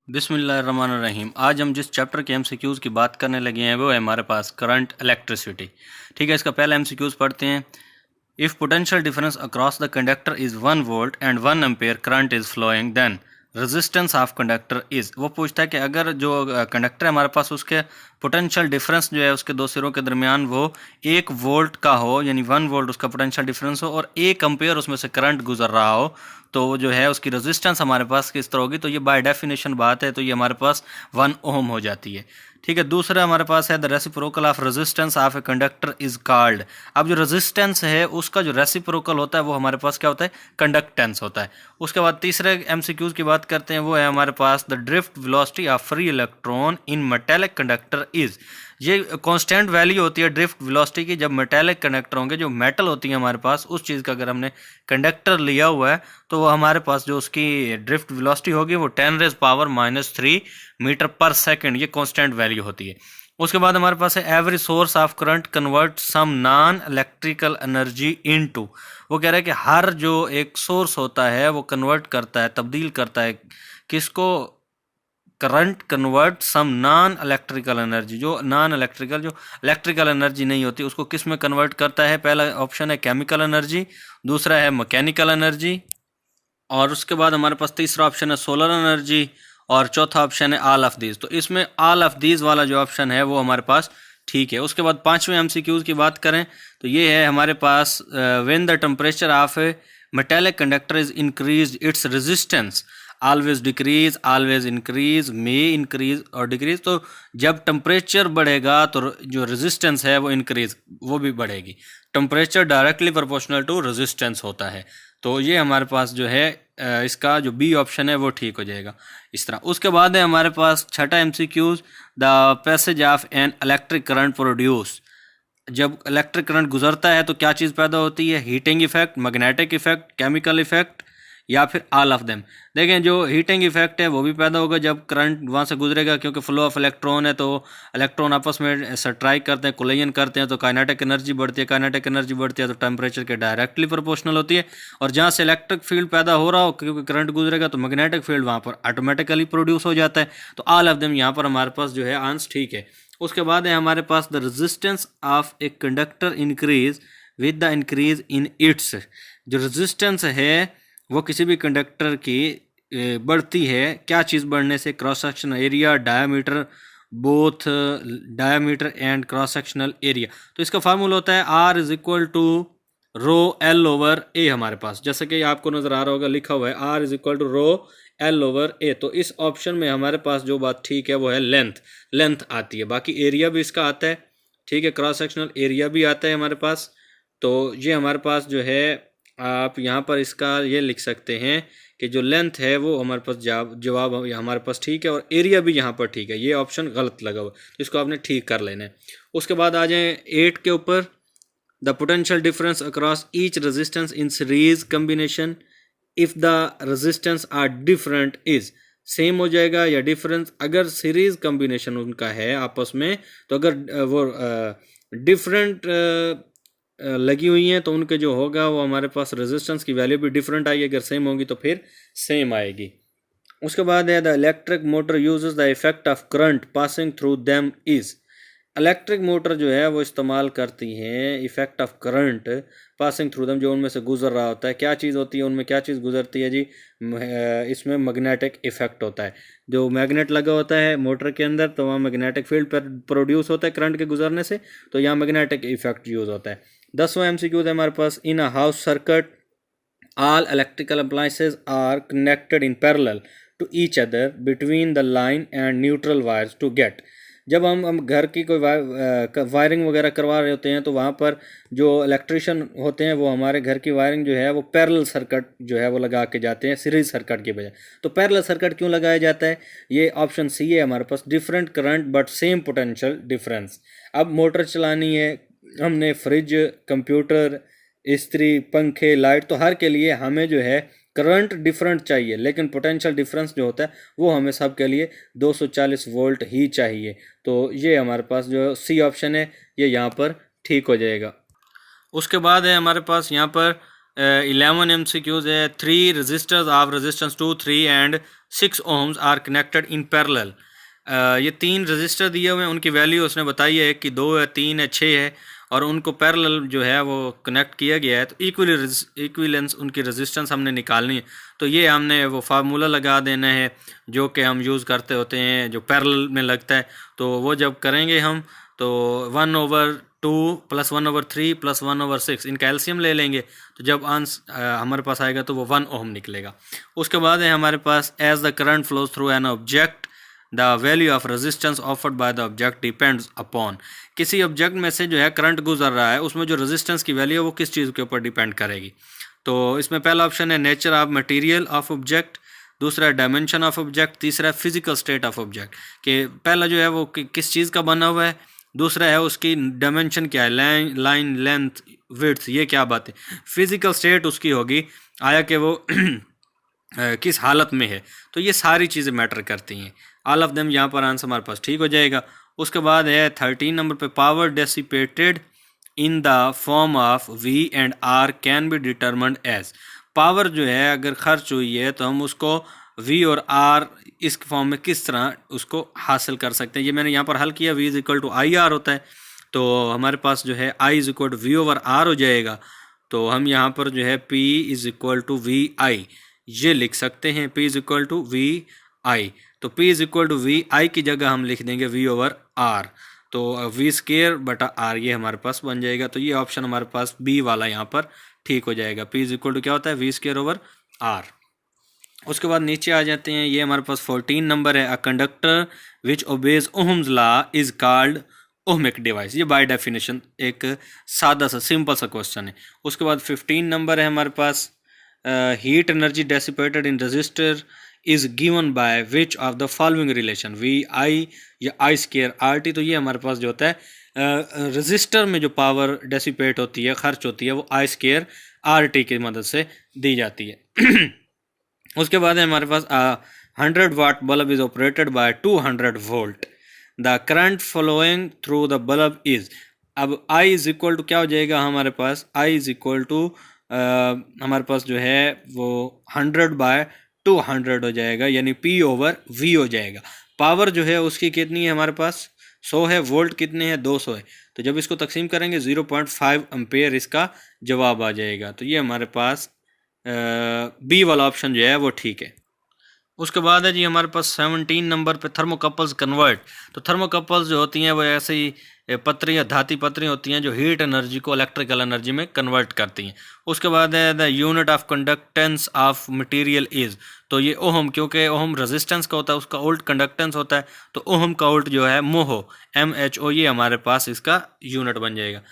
बिस्मिल्लाहिर्रहमानिर्रहीम। आज हम जिस चैप्टर के एमसीक्यूज़ की बात करने लगे हैं वो है हमारे पास करंट इलेक्ट्रिसिटी। ठीक है, इसका पहला एमसीक्यूज़ पढ़ते हैं। If potential difference across the conductor is 1 volt and 1 ampere current is flowing then resistance of conductor is. वो पूछता है कि अगर जो कंडक्टर है हमारे पास उसके पोटेंशियल डिफरेंस जो है उसके दो सिरों के दरमियान वो 1 वोल्ट का हो, यानी 1 वोल्ट उसका पोटेंशियल डिफरेंस हो और 1 एम्पेयर उसमें से करंट गुजर रहा हो, तो वो जो है उसकी रेजिस्टेंस हमारे पास किस तरह होगी। तो ये बाय डेफिनेशन बात है, तो ये हमारे पास 1 ओम हो जाती है। ठीक है, दूसरा हमारे पास है the reciprocal of resistance of a conductor is called. अब जो रेजिस्टेंस है उसका जो रेसिप्रोकल होता है वो हमारे पास क्या होता है, कंडक्टेंस होता है। उसके बाद तीसरे एमसीक्यूज की बात करते हैं, वो है हमारे पास the drift velocity of free electron in metallic conductor is. ये कांस्टेंट वैल्यू होती है ड्रिफ्ट वेलोसिटी की जब मेटेलिक कंडक्टर होंगे, जो मेटल होती है हमारे पास उस चीज़ का अगर हमने कंडक्टर लिया हुआ है तो वो हमारे पास जो उसकी ड्रिफ्ट वेलोसिटी होगी वो 10⁻³ मीटर पर सेकंड, ये कांस्टेंट वैल्यू होती है। उसके बाद हमारे पास है every source of current convert some non electrical energy into. वो कह रहा है कि हर जो एक सोर्स होता है वो कन्वर्ट करता है, तब्दील करता है किसको, current convert some non electrical energy, जो नॉन इलेक्ट्रिकल जो इलेक्ट्रिकल एनर्जी नहीं होती उसको किस में कन्वर्ट करता है। पहला ऑप्शन है केमिकल एनर्जी, दूसरा है मैकेनिकल एनर्जी, और उसके बाद हमारे पास तीसरा ऑप्शन है सोलर एनर्जी, और चौथा ऑप्शन है ऑल ऑफ दीज। तो इसमें ऑल ऑफ दीज वाला जो ऑप्शन है वो हमारे पास ठीक है। उसके बाद पांचवें एमसीक्यूज की बात करें तो ये है हमारे पास when the temperature of a metallic conductor is increase its resistance always decrease, always increase, may increase और डिक्रीज। तो जब टेम्परेचर बढ़ेगा तो जो रेजिस्टेंस है वो इंक्रीज, वो भी बढ़ेगी। Temperature directly proportional to resistance होता है। तो ये हमारे पास जो है इसका जो बी ऑप्शन है वो ठीक हो जाएगा इस तरह। उसके बाद है हमारे पास छठा MCQs the passage of an electric current produce. जब इलेक्ट्रिक करंट गुजरता है तो क्या चीज़ पैदा होती है, heating effect, magnetic effect, chemical effect, या फिर ऑल ऑफ देम। देखें, जो हीटिंग इफेक्ट है वो भी पैदा होगा जब करंट वहाँ से गुजरेगा, क्योंकि फ्लो ऑफ इलेक्ट्रॉन है तो इलेक्ट्रॉन आपस में स्ट्राइक करते हैं, कोलिजन करते हैं, तो काइनेटिक एनर्जी बढ़ती है। काइनेटिक एनर्जी बढ़ती है तो टेम्परेचर के डायरेक्टली प्रोपोर्शनल होती है। और जहाँ से इलेक्ट्रिक फील्ड पैदा हो रहा हो क्योंकि करंट गुजरेगा तो मैग्नेटिक फील्ड वहाँ पर ऑटोमेटिकली प्रोड्यूस हो जाता है। तो ऑल ऑफ देम यहाँ पर हमारे पास जो है आंसर ठीक है। उसके बाद है हमारे पास the resistance of a conductor increase with the increase in its. जो रेजिस्टेंस है वो किसी भी कंडक्टर की बढ़ती है, क्या चीज़ बढ़ने से, cross section area, diameter, both diameter and cross sectional area. तो इसका फार्मूला होता है R is equal to rho L over A. हमारे पास जैसे कि आपको नज़र आ रहा होगा लिखा हुआ है R is equal to rho L over A. तो इस ऑप्शन में हमारे पास जो बात ठीक है वो है लेंथ आती है। बाकी एरिया भी इसका आता है, ठीक है, क्रॉस सेक्शनल एरिया भी आता है हमारे पास। तो ये हमारे पास जो है आप यहाँ पर इसका ये लिख सकते हैं कि जो लेंथ है वो हमारे पास जवाब हमारे पास ठीक है, और एरिया भी यहाँ पर ठीक है। ये ऑप्शन गलत लगा हुआ तो इसको आपने ठीक कर लेना है। उसके बाद आ जाए 8 के ऊपर, the potential difference across each resistance in series combination if the resistance R different is. Same हो जाएगा या डिफरेंस, अगर सीरीज कम्बिनेशन उनका है आपस में, तो अगर वो डिफरेंट लगी हुई हैं तो उनके जो होगा वो हमारे पास रेजिस्टेंस की वैल्यू भी डिफरेंट आएगी। अगर सेम होगी तो फिर सेम आएगी। उसके बाद है the electric motor uses the effect of current passing through them is. Electric motor जो है वो इस्तेमाल करती हैं effect of current passing through them, जो उनमें से गुजर रहा होता है। क्या चीज़ होती है उनमें, क्या चीज़ गुजरती है जी, इसमें मैग्नेटिक इफेक्ट होता है। जो मैग्नेट लगा होता है मोटर के अंदर तो वहाँ मैग्नेटिक फील्ड पर प्रोड्यूस होता है करंट के गुजरने से, तो यहाँ मैग्नेटिक इफेक्ट यूज होता है। 10वां एमसीक्यू है हमारे पास, in a house circuit all electrical appliances are connected in parallel to each other between the line and neutral wires to get। जब हम घर की कोई वायरिंग वगैरह करवा रहे होते हैं तो वहाँ पर जो इलेक्ट्रिशियन होते हैं वो हमारे घर की वायरिंग जो है वो पैरेलल सर्किट जो है वो लगा के जाते हैं सीरीज सर्किट की बजाय। तो पैरेलल सर्किट क्यों लगाया जाता है, ये ऑप्शन सी है हमारे पास, different current but same potential difference. अब मोटर चलानी है हमने, फ्रिज, कंप्यूटर, इस्त्री, पंखे, लाइट, तो हर के लिए हमें जो है करंट डिफरेंट चाहिए, लेकिन पोटेंशियल डिफरेंस जो होता है वो हमें सब के लिए 240 वोल्ट ही चाहिए। तो ये हमारे पास जो सी ऑप्शन है ये यहाँ पर ठीक हो जाएगा। उसके बाद है हमारे पास यहाँ पर 11 MCQs है। 3 resistors of resistance 2, 3 and 6 ohms are connected in parallel। ये 3 रजिस्टर दिए हुए हैं, उनकी वैल्यू उसने बताई है कि 2 है, 3 है, 6 है, और उनको पैरेलल जो है वो कनेक्ट किया गया है। तो इक्विलेंस उनकी रेजिस्टेंस हमने निकालनी है। तो ये हमने वो फार्मूला लगा देना है जो कि हम यूज़ करते होते हैं, जो पैरेलल में लगता है। तो वो जब करेंगे हम तो 1/2 + 1/3 + 1/6 इनका एलसीएम ले लेंगे। तो जब हमारे पास आएगा तो वो 1 ओम निकलेगा। उसके बाद है हमारे पास as the current flows through an object the value of resistance offered by the object depends upon. किसी ऑब्जेक्ट में से जो है करंट गुजर रहा है, उसमें जो रेजिस्टेंस की वैल्यू है वो किस चीज़ के ऊपर डिपेंड करेगी। तो इसमें पहला ऑप्शन है nature of material of object, दूसरा है डायमेंशन ऑफ ऑब्जेक्ट, तीसरा है फिजिकल स्टेट ऑफ ऑब्जेक्ट। कि पहला जो है वो किस चीज़ का बना हुआ है, दूसरा है उसकी डायमेंशन क्या है, लाइन लेंथ विड्थ, ये क्या बात है। फिजिकल स्टेट उसकी होगी आया कि वो किस हालत में है। तो ये सारी चीज़ें मैटर करती हैं। ऑल ऑफ देम यहाँ पर आंसर हमारे पास ठीक हो जाएगा। उसके बाद है 13 नंबर पे power dissipated in the form of V and R can be determined as. Power जो है अगर खर्च हुई है तो हम उसको वी और आर इस फॉर्म में किस तरह उसको हासिल कर सकते हैं। ये मैंने यहाँ पर हल किया। V is equal to I R होता है, तो हमारे पास जो है I is equal to V over R हो जाएगा। तो हम यहाँ पर जो है P is equal to V I ये लिख सकते हैं। P is equal to V I, तो P is equal to V I की जगह हम लिख देंगे वी ओवर आर। तो वी स्केयर बटा आर ये हमारे पास बन जाएगा। तो ये ऑप्शन हमारे पास बी वाला यहाँ पर ठीक हो जाएगा। पी इज इक्वल टू क्या होता है, वी स्केयर ओवर आर। उसके बाद नीचे आ जाते हैं, ये हमारे पास 14 नंबर है। A conductor which obeys Ohm's law is called ohmic device. ये बाय डेफिनेशन एक सादा सा सिंपल सा क्वेश्चन है। उसके बाद 15 नंबर है हमारे पास heat energy dissipated in resistor is given by which of the following relation, V I या आई स्केयर आर टी। तो ये हमारे पास जो होता है रजिस्टर में जो पावर डेसिपेट होती है, खर्च होती है, वो आई स्केयर आर टी की मदद से दी जाती है। उसके बाद है हमारे पास 100 watt bulb is operated by 200 volt. The current flowing through the bulb is. अब आई इज इक्वल टू क्या हो जाएगा हमारे पास, आई इज इक्वल टू हमारे पास जो है वो 100/200 हो जाएगा, यानी P ओवर V हो जाएगा। पावर जो है उसकी कितनी है हमारे पास 100 है, वोल्ट कितने हैं 200 है। तो जब इसको तकसीम करेंगे 0.5 एम्पेयर इसका जवाब आ जाएगा। तो ये हमारे पास बी वाला ऑप्शन जो है वो ठीक है। उसके बाद है जी हमारे पास 17 नंबर पे थर्मोकपल्स कन्वर्ट। तो थर्मोकपल्स जो होती हैं वो ऐसे ही पत्रियाँ, धाती पत्रियाँ होती हैं जो हीट एनर्जी को इलेक्ट्रिकल एनर्जी में कन्वर्ट करती हैं। उसके बाद है the unit of conductance of material is. तो ये ओहम, क्योंकि ओहम रेजिस्टेंस का होता है, उसका उल्ट कंडक्टेंस होता है, तो ओहम का उल्ट जो है मोहो, MHO, ये हमारे पास इसका यूनिट बन जाएगा।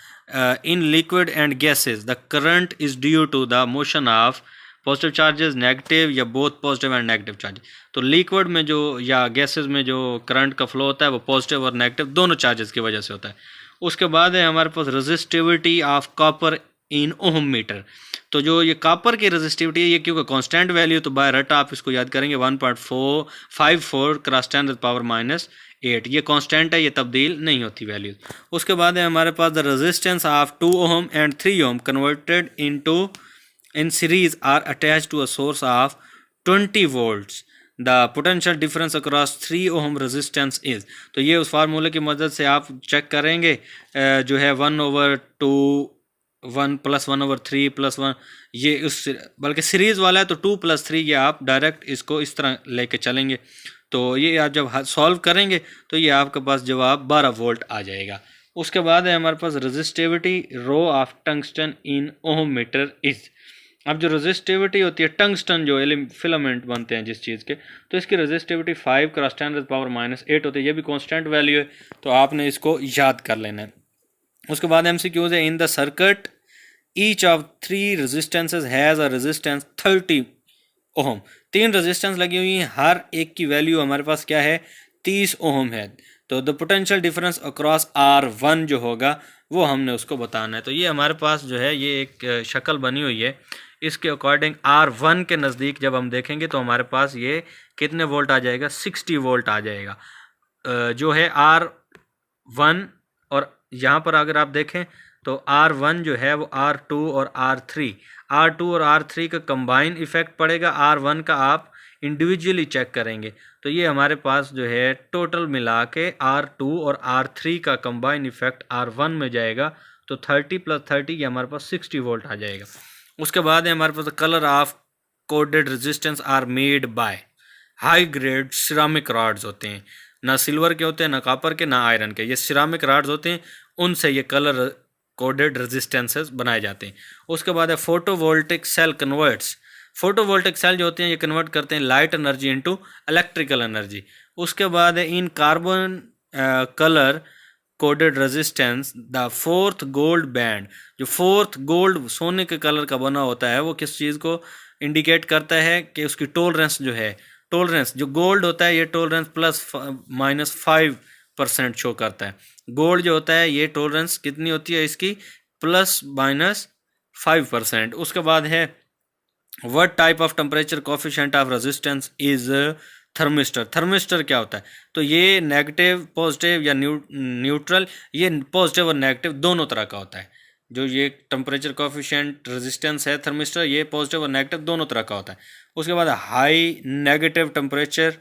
In liquid and gases the current is due to the motion of positive charges, negative या both positive and negative charges. तो लिक्विड में जो या गैसेस में जो करंट का फ्लो होता है वो पॉजिटिव और नेगेटिव दोनों चार्जेस की वजह से होता है। उसके बाद है हमारे पास resistivity of copper in ohm metre. तो जो ये कॉपर की रेजिस्टिविटी है, ये क्योंकि कांस्टेंट वैल्यू, तो बाय रट आप इसको याद करेंगे 1.454 क्रॉस 10⁻⁸ ये कांस्टेंट है, ये तब्दील नहीं होती वैल्यू। उसके बाद है हमारे पास the resistance of 2 ohm and 3 ohm converted into in series are attached to a source of 20 volts. The potential difference across 3 ohm resistance is। तो ये उस फार्मूले की मदद से आप चेक करेंगे जो है 1/2 1 + 1/3 + 1, ये उस बल्कि सीरीज़ वाला है तो 2 + 3, ये आप डायरेक्ट इसको इस तरह लेके चलेंगे। तो ये आप जब सॉल्व करेंगे तो ये आपके पास जवाब 12 वोल्ट आ जाएगा। उसके बाद है हमारे पास resistivity rho of tungsten in ohm metre is. अब जो रेजिस्टिविटी होती है टंगस्टन जो फिलामेंट बनते हैं जिस चीज़ के, तो इसकी रेजिस्टिविटी 5 क्रॉस 10⁻⁸ होती है। ये भी कांस्टेंट वैल्यू है, तो आपने इसको याद कर लेना है। उसके बाद MCQs है in the circuit each of 3 resistances has a resistance 30 ohm. 3 resistance लगी हुई हैं, हर एक की वैल्यू हमारे पास क्या है 30 ओहम है। तो the potential difference across R1 जो होगा वो हमने उसको बताना है। तो ये हमारे पास जो है ये एक शक्ल बनी हुई है। इसके अकॉर्डिंग R1 के नज़दीक जब हम देखेंगे तो हमारे पास ये कितने वोल्ट आ जाएगा, 60 वोल्ट आ जाएगा जो है R1। और यहाँ पर अगर आप देखें तो R1 जो है वो R2 और R3, R2 और R3 का कंबाइन इफेक्ट पड़ेगा, R1 का आप इंडिविजुअली चेक करेंगे। तो ये हमारे पास जो है टोटल मिला के R2 और R3 का कंबाइन इफेक्ट R1 में जाएगा, तो 30 + 30 ये हमारे पास 60 वोल्ट आ जाएगा। उसके बाद है हमारे पास colour of coded resistance are made by high grade ceramic rods होते हैं, ना सिल्वर के होते हैं, ना कॉपर के, ना आयरन के, ये सिरामिक रॉड्स होते हैं, उनसे ये कलर कोडेड रेजिस्टेंसेस बनाए जाते हैं। उसके बाद है photovoltaic cell converts, photovoltaic cell जो होते हैं ये कन्वर्ट करते हैं light energy into electrical energy. उसके बाद है in carbon colour coded resistance the fourth gold band, जो फोर्थ गोल्ड सोने के कलर का बना होता है वो किस चीज़ को इंडिकेट करता है कि उसकी टॉलरेंस जो है, टॉलरेंस जो गोल्ड होता है ये टॉलरेंस +- 5% शो करता है। गोल्ड जो होता है ये टॉलरेंस कितनी होती है इसकी, +- 5%। उसके बाद है what type of temperature coefficient of resistance is thermistor, thermistor क्या होता है, तो ये नेगेटिव पॉजिटिव या न्यूट्रल, ये पॉजिटिव और नेगेटिव दोनों तरह का होता है। जो ये टेम्परेचर कोफिशिएंट रेजिस्टेंस है थर्मिस्टर, ये पॉजिटिव और नेगेटिव दोनों तरह का होता है। उसके बाद high negative temperature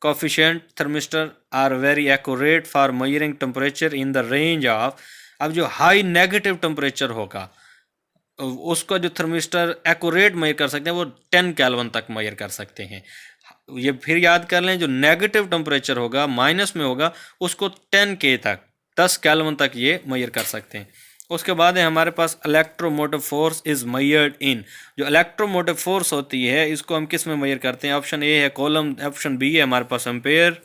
coefficient thermistor are very accurate for measuring temperature in the range of, अब जो हाई नेगेटिव टेम्परेचर होगा उसका जो थर्मिस्टर एक्यूरेट मेजर कर सकते हैं वो 10 केल्विन तक मेजर कर सकते हैं। ये फिर याद कर लें, जो नेगेटिव टेम्परेचर होगा माइनस में होगा उसको 10K तक 10 केल्विन तक ये मेजर कर सकते हैं। उसके बाद है हमारे पास electromotive force is measured in, जो इलेक्ट्रोमोटिव फोर्स होती है इसको हम किस में मेजर करते हैं, ऑप्शन ए है कॉलम, ऑप्शन बी है हमारे पास एम्पेयर,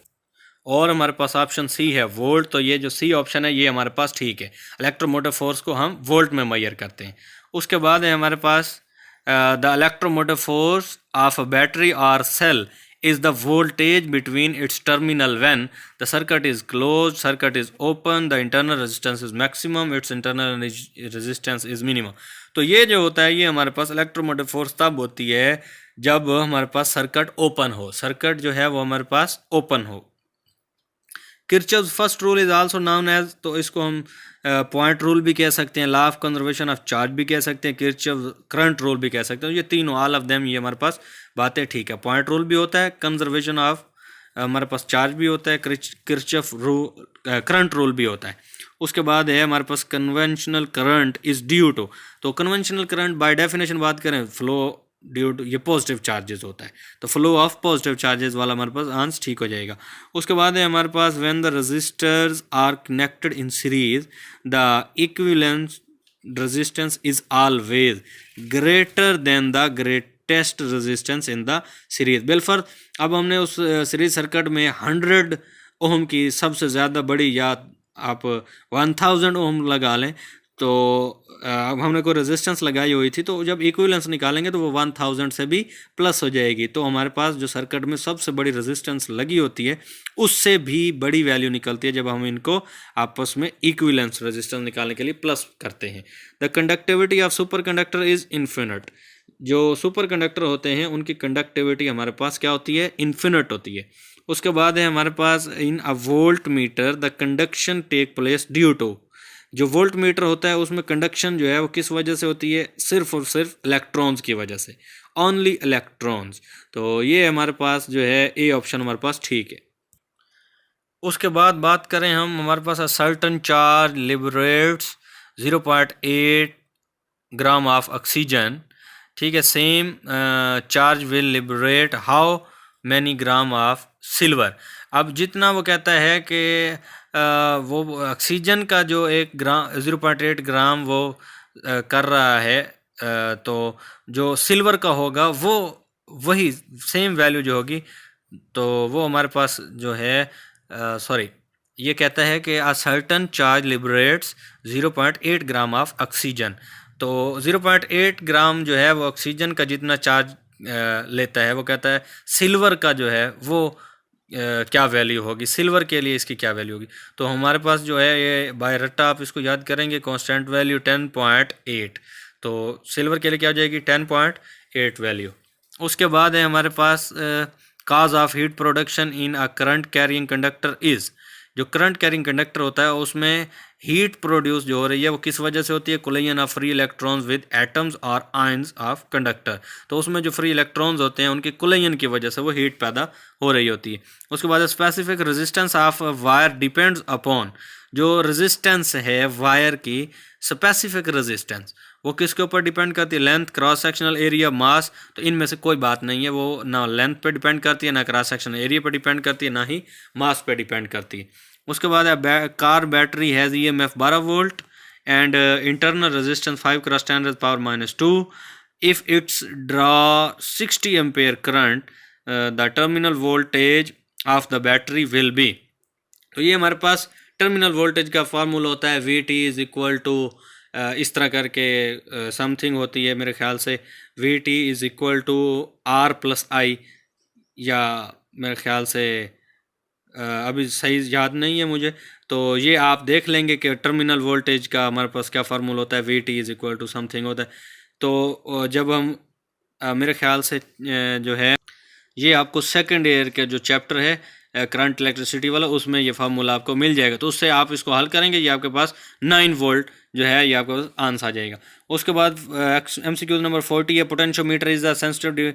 और हमारे पास ऑप्शन सी है वोल्ट। तो ये जो सी ऑप्शन है ये हमारे पास ठीक है, इलेक्ट्रोमोटिव फोर्स को हम वोल्ट में मेजर करते हैं। उसके बाद है हमारे पास the electromotive force of a battery और cell is the voltage between its terminal when the circuit is closed, circuit is open, the internal resistance is maximum, its internal resistance is minimum। तो ये जो होता है ये हमारे पास electromotive force तब होती है जब हमारे पास सर्किट ओपन हो, सर्किट जो है वो हमारे पास ओपन हो। Kirchhoff's first rule is also known as, तो इसको हम पॉइंट रूल भी कह सकते हैं, law of conservation of charge भी कह सकते हैं, किरचॉफ करंट रूल भी कह सकते हैं। ये तीनों ऑल ऑफ देम ये हमारे पास बातें ठीक है, पॉइंट रूल भी होता है, कंजर्वेशन ऑफ हमारे पास चार्ज भी होता है, किरचॉफ करंट रूल भी होता है। उसके बाद है हमारे पास conventional current is due to, तो कन्वेंशनल करंट बाय डेफिनेशन बात करें फ्लो ड्यू टू, ये पॉजिटिव चार्जेस होता है, तो फ्लो ऑफ पॉजिटिव चार्जेस वाला हमारे पास आंसर ठीक हो जाएगा। उसके बाद है हमारे पास when the resistors are connected in series the equivalence resistance is always greater than the greatest resistance in the series. बिल्कुल, अब हमने उस सीरीज सर्किट में 100 ओम की सबसे ज़्यादा बड़ी, या आप 1000 ओम लगा लें, तो अब हमने कोई रेजिस्टेंस लगाई हुई थी, तो जब इक्विवेलेंस निकालेंगे तो वो 1000 से भी प्लस हो जाएगी। तो हमारे पास जो सर्किट में सबसे बड़ी रेजिस्टेंस लगी होती है उससे भी बड़ी वैल्यू निकलती है जब हम इनको आपस में इक्विवेलेंस रेजिस्टेंस निकालने के लिए प्लस करते हैं। The conductivity of super conductor is infinite, जो सुपर कंडक्टर होते हैं उनकी कंडक्टिविटी हमारे पास क्या होती है, इन्फिनिट होती है। उसके बाद है हमारे पास in a voltmeter the conduction take place due to, जो वोल्ट मीटर होता है उसमें कंडक्शन जो है वो किस वजह से होती है, सिर्फ और सिर्फ इलेक्ट्रॉन्स की वजह से, ओनली इलेक्ट्रॉन्स। तो ये हमारे पास जो है ए ऑप्शन हमारे पास ठीक है। उसके बाद बात करें हम, हमारे पास certain charge liberates 0.8 gram of oxygen, ठीक है, same charge will liberate how many gram of silver. अब जितना वो कहता है कि वो ऑक्सीजन का जो 0.8 ग्राम वो कर रहा है, तो जो सिल्वर का होगा वो वही सेम वैल्यू जो होगी, तो वो हमारे पास जो है सॉरी, ये कहता है कि a certain charge liberates 0.8 gram of oxygen. तो 0.8 ग्राम जो है वो ऑक्सीजन का जितना चार्ज लेता है, वो कहता है सिल्वर का जो है वो क्या वैल्यू होगी, सिल्वर के लिए इसकी क्या वैल्यू होगी। तो हमारे पास जो है ये बाय रट्टा आप इसको याद करेंगे, कांस्टेंट वैल्यू 10.8, तो सिल्वर के लिए क्या हो जाएगी 10.8 वैल्यू। उसके बाद है हमारे पास cause of heat production in a current carrying conductor is, जो करंट कैरिंग कंडक्टर होता है उसमें हीट प्रोड्यूस जो हो रही है वो किस वजह से होती है, collision of free electrons with atoms और आयंस ऑफ कंडक्टर। तो उसमें जो फ्री इलेक्ट्रॉन्स होते हैं उनके कोलिजन की वजह से वो हीट पैदा हो रही होती है। उसके बाद specific resistance of wire depends upon, जो रेजिस्टेंस है वायर की स्पेसिफिक रेजिस्टेंस वो किसके ऊपर डिपेंड करती है, लेंथ, क्रॉस सेक्शनल एरिया, मास। तो इनमें से कोई बात नहीं है, वो ना लेंथ पे डिपेंड करती है, ना क्रॉस सेक्शनल एरिया पे डिपेंड करती है, ना ही मास पे डिपेंड करती है। उसके बाद है car battery has EMF 12 volt and internal resistance 5 cross 10⁻²। If it's draw 60 ampere current the terminal voltage of the battery will be. तो ये हमारे पास टर्मिनल वोल्टेज का फार्मूला होता है VT इज इक्वल टू इस तरह करके समथिंग होती है मेरे ख्याल से, VT is equal to R+I, या मेरे ख्याल से अभी सही याद नहीं है मुझे। तो ये आप देख लेंगे कि टर्मिनल वोल्टेज का हमारे पास क्या फार्मूला होता है, VT is equal to something होता है। तो जब हम मेरे ख्याल से जो है ये आपको सेकेंड ईयर के जो चैप्टर है करंट इलेक्ट्रिसिटी वाला, उसमें ये फार्मूला आपको मिल जाएगा। तो उससे आप इसको हल करेंगे, ये आपके पास 9 वोल्ट जो है ये आपके पास आंसर आ जाएगा। उसके बाद MCQ नंबर 40 है, potentiometer is the sensitive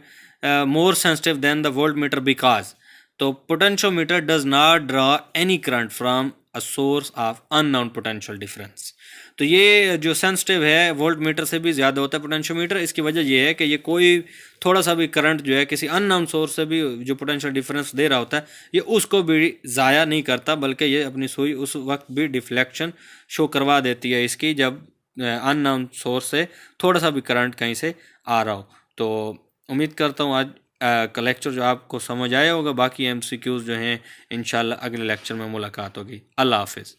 more sensitive than the voltmeter because. तो potentiometer does not draw any current from a source of unknown potential difference. तो ये जो सेंसिटिव है वोल्ट मीटर से भी ज़्यादा होता है पोटेंशियोमीटर। इसकी वजह ये है कि ये कोई थोड़ा सा भी करंट जो है किसी अननोन सोर्स से भी जो पोटेंशियल डिफरेंस दे रहा होता है ये उसको भी ज़ाया नहीं करता, बल्कि ये अपनी सुई उस वक्त भी डिफ्लेक्शन शो करवा देती है इसकी, जब अननोन सोर्स से थोड़ा सा भी करंट कहीं से आ रहा हो। तो उम्मीद करता हूँ आज का लेक्चर जो आपको समझ आया होगा। बाकी MCQs जो हैं इंशाल्लाह अगले लेक्चर में मुलाकात होगी। अल्लाह हाफिज़।